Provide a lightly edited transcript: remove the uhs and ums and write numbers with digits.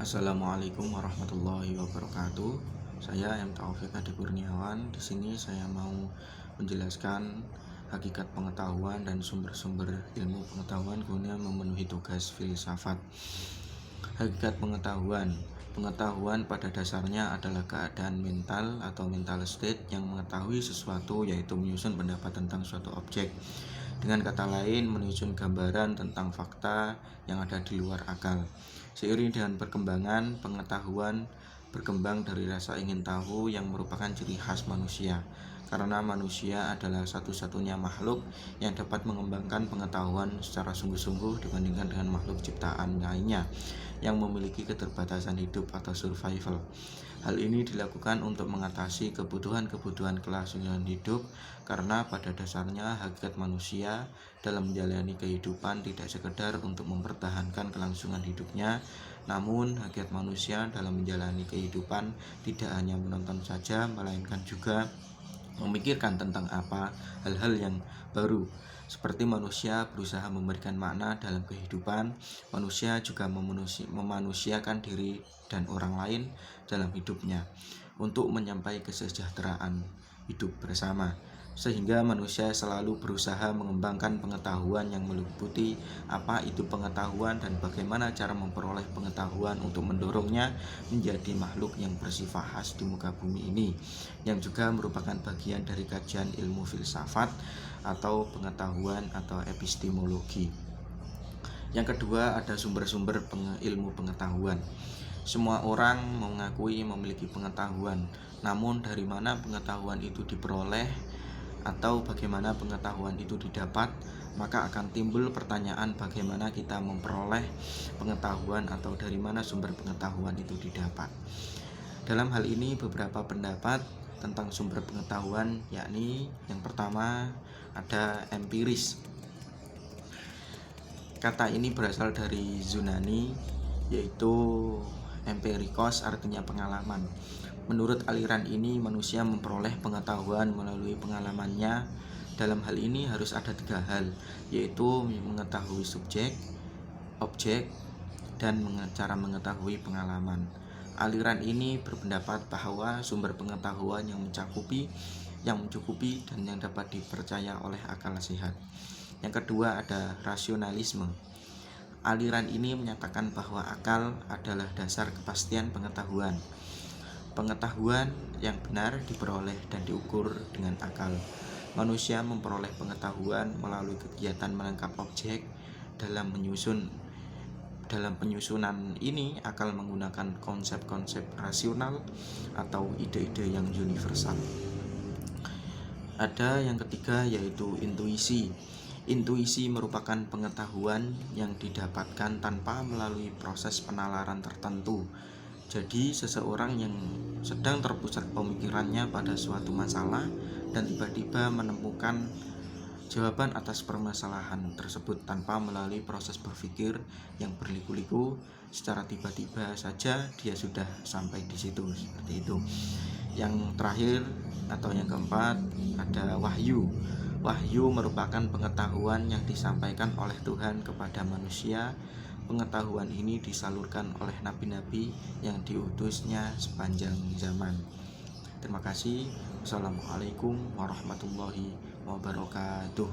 Assalamualaikum warahmatullahi wabarakatuh. Saya M. Taufik Adi Kurniawan. Di sini saya mau menjelaskan hakikat pengetahuan dan sumber-sumber ilmu pengetahuan guna memenuhi tugas filsafat. Hakikat pengetahuan. Pengetahuan pada dasarnya adalah keadaan mental atau mental state yang mengetahui sesuatu, yaitu menyusun pendapat tentang suatu objek. Dengan kata lain, menyusun gambaran tentang fakta yang ada di luar akal. Seiring dengan perkembangan pengetahuan, berkembang dari rasa ingin tahu yang merupakan ciri khas manusia, karena manusia adalah satu-satunya makhluk yang dapat mengembangkan pengetahuan secara sungguh-sungguh dibandingkan dengan makhluk ciptaan lainnya yang memiliki keterbatasan hidup atau survival. Hal ini dilakukan untuk mengatasi kebutuhan-kebutuhan kelangsungan hidup, karena pada dasarnya hakikat manusia dalam menjalani kehidupan tidak sekedar untuk mempertahankan kelangsungan hidupnya, namun hakikat manusia dalam menjalani kehidupan tidak hanya menonton saja, melainkan juga memikirkan tentang hal-hal yang baru. Seperti manusia berusaha memberikan makna dalam kehidupan, manusia juga memanusiakan diri dan orang lain dalam hidupnya untuk menyampai kesejahteraan hidup bersama. Sehingga manusia selalu berusaha mengembangkan pengetahuan yang meliputi apa itu pengetahuan dan bagaimana cara memperoleh pengetahuan untuk mendorongnya menjadi makhluk yang bersifat khas di muka bumi ini, yang juga merupakan bagian dari kajian ilmu filsafat atau pengetahuan atau epistemologi. Yang kedua, ada sumber-sumber ilmu pengetahuan. Semua orang mengakui memiliki pengetahuan, namun dari mana pengetahuan itu diperoleh atau bagaimana pengetahuan itu didapat, maka akan timbul pertanyaan bagaimana kita memperoleh pengetahuan atau dari mana sumber pengetahuan itu didapat. Dalam hal ini beberapa pendapat tentang sumber pengetahuan, yakni yang pertama ada empiris. Kata ini berasal dari Yunani, yaitu empirikos, artinya pengalaman. Menurut aliran ini, manusia memperoleh pengetahuan melalui pengalamannya. Dalam hal ini harus ada 3 hal, yaitu mengetahui subjek, objek, dan cara mengetahui pengalaman. Aliran ini berpendapat bahwa sumber pengetahuan yang mencukupi dan yang dapat dipercaya oleh akal sehat. Yang kedua ada rasionalisme. Aliran ini menyatakan bahwa akal adalah dasar kepastian pengetahuan. Pengetahuan yang benar diperoleh dan diukur dengan akal. Manusia memperoleh pengetahuan melalui kegiatan menangkap objek. Dalam penyusunan ini, akal menggunakan konsep-konsep rasional atau ide-ide yang universal. Ada yang ketiga, yaitu intuisi. Intuisi merupakan pengetahuan yang didapatkan tanpa melalui proses penalaran tertentu. Jadi seseorang yang sedang terpusat pemikirannya pada suatu masalah dan tiba-tiba menemukan jawaban atas permasalahan tersebut tanpa melalui proses berpikir yang berliku-liku, secara tiba-tiba saja dia sudah sampai di situ, seperti itu. Yang terakhir atau yang keempat ada wahyu. Wahyu merupakan pengetahuan yang disampaikan oleh Tuhan kepada manusia. Pengetahuan ini disalurkan oleh nabi-nabi yang diutusnya sepanjang zaman. Terima kasih. Wassalamualaikum warahmatullahi wabarakatuh.